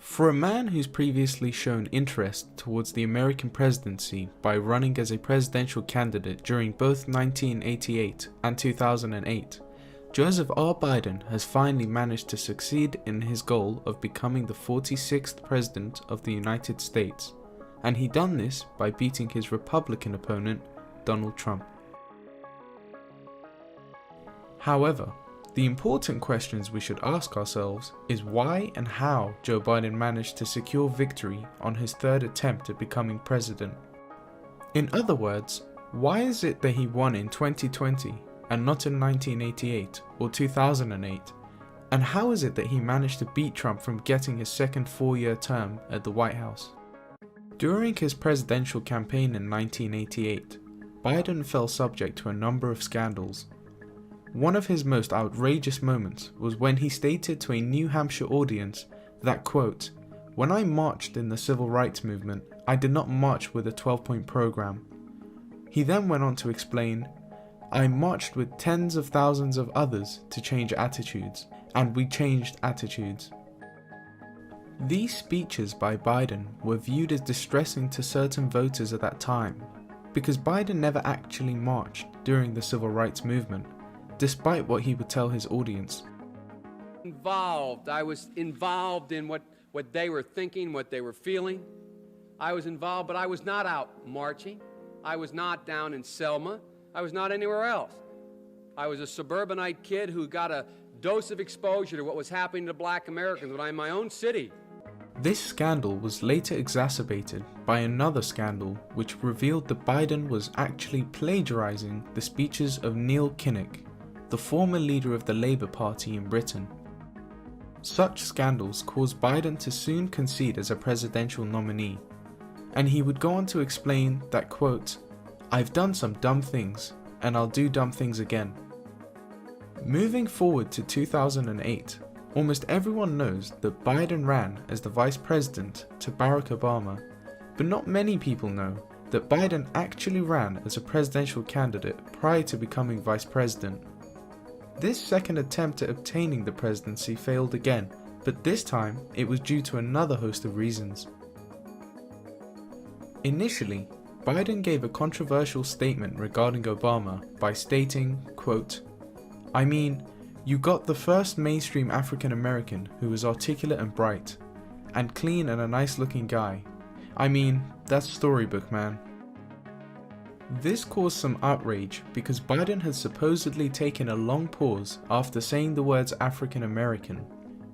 For a man who's previously shown interest towards the American presidency by running as a presidential candidate during both 1988 and 2008, Joseph R. Biden has finally managed to succeed in his goal of becoming the 46th President of the United States, and he done this by beating his Republican opponent, Donald Trump. However, the important questions we should ask ourselves is why and how Joe Biden managed to secure victory on his third attempt at becoming president. In other words, why is it that he won in 2020 and not in 1988 or 2008? And how is it that he managed to beat Trump from getting his second 4-year term at the White House? During his presidential campaign in 1988, Biden fell subject to a number of scandals. One of his most outrageous moments was when he stated to a New Hampshire audience that, quote, "When I marched in the civil rights movement, I did not march with a 12-point program." He then went on to explain, "I marched with tens of thousands of others to change attitudes, and we changed attitudes." These speeches by Biden were viewed as distressing to certain voters at that time, because Biden never actually marched during the civil rights movement, despite what he would tell his audience. I was involved in what they were thinking, what they were feeling. I was involved, but I was not out marching. I was not down in Selma. I was not anywhere else. I was a suburbanite kid who got a dose of exposure to what was happening to black Americans when I'm in my own city. This scandal was later exacerbated by another scandal which revealed that Biden was actually plagiarizing the speeches of Neil Kinnock, the former leader of the Labour Party in Britain. Such scandals caused Biden to soon concede as a presidential nominee, and he would go on to explain that, quote, "I've done some dumb things, and I'll do dumb things again." Moving forward to 2008, almost everyone knows that Biden ran as the vice president to Barack Obama, but not many people know that Biden actually ran as a presidential candidate prior to becoming vice president. This second attempt at obtaining the presidency failed again, but this time it was due to another host of reasons. Initially, Biden gave a controversial statement regarding Obama by stating, quote, "I mean, you got the first mainstream African American who was articulate and bright, and clean and a nice looking guy. I mean, that's storybook, man." This caused some outrage because Biden had supposedly taken a long pause after saying the words African American,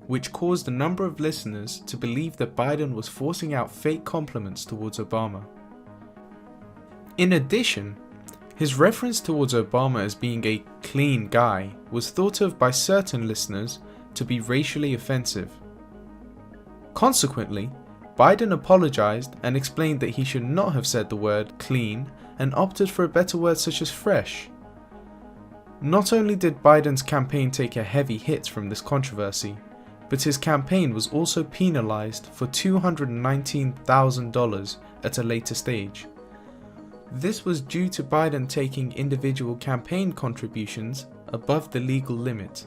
which caused a number of listeners to believe that Biden was forcing out fake compliments towards Obama. In addition, his reference towards Obama as being a clean guy was thought of by certain listeners to be racially offensive. Consequently, Biden apologized and explained that he should not have said the word clean and opted for a better word such as fresh. Not only did Biden's campaign take a heavy hit from this controversy, but his campaign was also penalized for $219,000 at a later stage. This was due to Biden taking individual campaign contributions above the legal limit.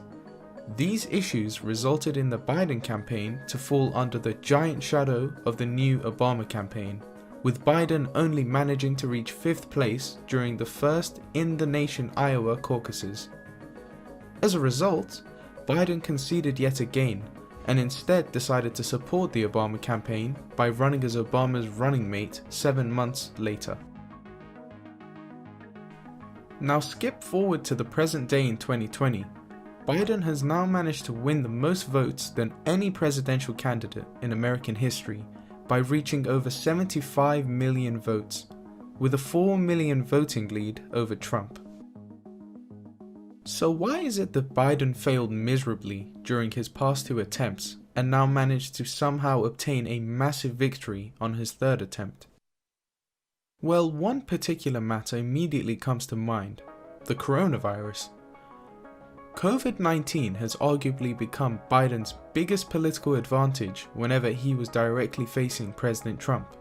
These issues resulted in the Biden campaign to fall under the giant shadow of the new Obama campaign, with Biden only managing to reach 5th place during the first in-the-nation Iowa caucuses. As a result, Biden conceded yet again, and instead decided to support the Obama campaign by running as Obama's running mate 7 months later. Now skip forward to the present day in 2020. Biden has now managed to win the most votes than any presidential candidate in American history by reaching over 75 million votes, with a 4 million voting lead over Trump. So why is it that Biden failed miserably during his past 2 attempts and now managed to somehow obtain a massive victory on his third attempt? Well, one particular matter immediately comes to mind: the coronavirus. COVID-19 has arguably become Biden's biggest political advantage whenever he was directly facing President Trump.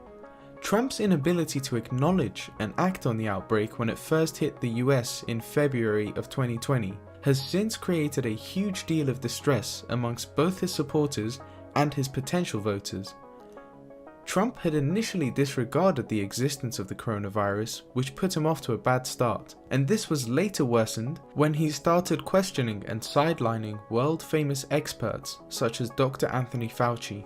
Trump's inability to acknowledge and act on the outbreak when it first hit the US in February of 2020 has since created a huge deal of distress amongst both his supporters and his potential voters. Trump had initially disregarded the existence of the coronavirus, which put him off to a bad start, and this was later worsened when he started questioning and sidelining world-famous experts such as Dr. Anthony Fauci.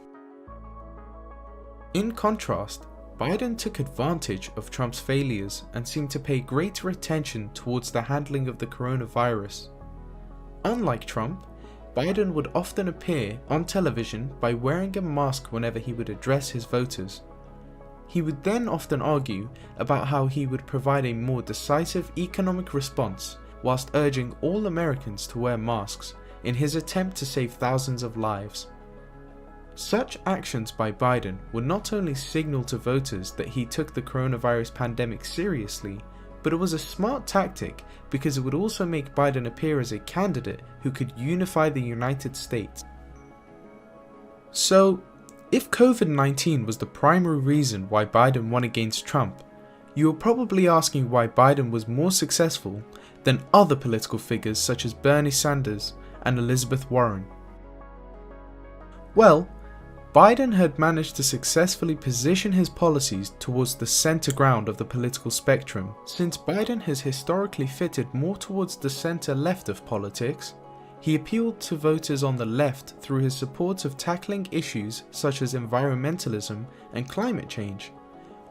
In contrast, Biden took advantage of Trump's failures and seemed to pay greater attention towards the handling of the coronavirus. Unlike Trump, Biden would often appear on television by wearing a mask whenever he would address his voters. He would then often argue about how he would provide a more decisive economic response whilst urging all Americans to wear masks in his attempt to save thousands of lives. Such actions by Biden would not only signal to voters that he took the coronavirus pandemic seriously, but it was a smart tactic because it would also make Biden appear as a candidate who could unify the United States. So, if COVID-19 was the primary reason why Biden won against Trump, you are probably asking why Biden was more successful than other political figures such as Bernie Sanders and Elizabeth Warren. Well, Biden had managed to successfully position his policies towards the center ground of the political spectrum. Since Biden has historically fitted more towards the center-left of politics, he appealed to voters on the left through his support of tackling issues such as environmentalism and climate change,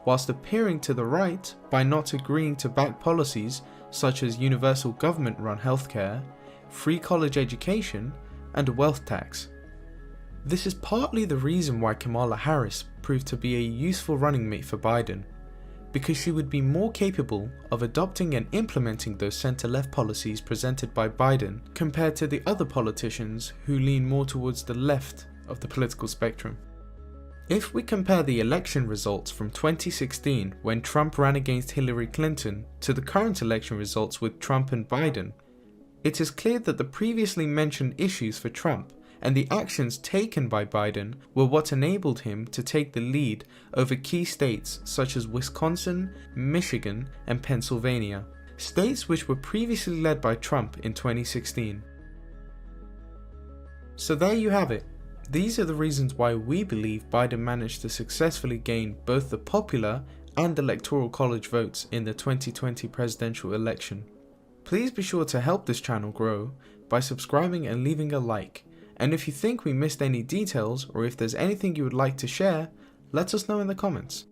whilst appearing to the right by not agreeing to back policies such as universal government-run healthcare, free college education, and a wealth tax. This is partly the reason why Kamala Harris proved to be a useful running mate for Biden, because she would be more capable of adopting and implementing those center-left policies presented by Biden compared to the other politicians who lean more towards the left of the political spectrum. If we compare the election results from 2016 when Trump ran against Hillary Clinton to the current election results with Trump and Biden, it is clear that the previously mentioned issues for Trump and the actions taken by Biden were what enabled him to take the lead over key states such as Wisconsin, Michigan, and Pennsylvania, states which were previously led by Trump in 2016. So there you have it. These are the reasons why we believe Biden managed to successfully gain both the popular and electoral college votes in the 2020 presidential election. Please be sure to help this channel grow by subscribing and leaving a like. And if you think we missed any details or if there's anything you would like to share, let us know in the comments.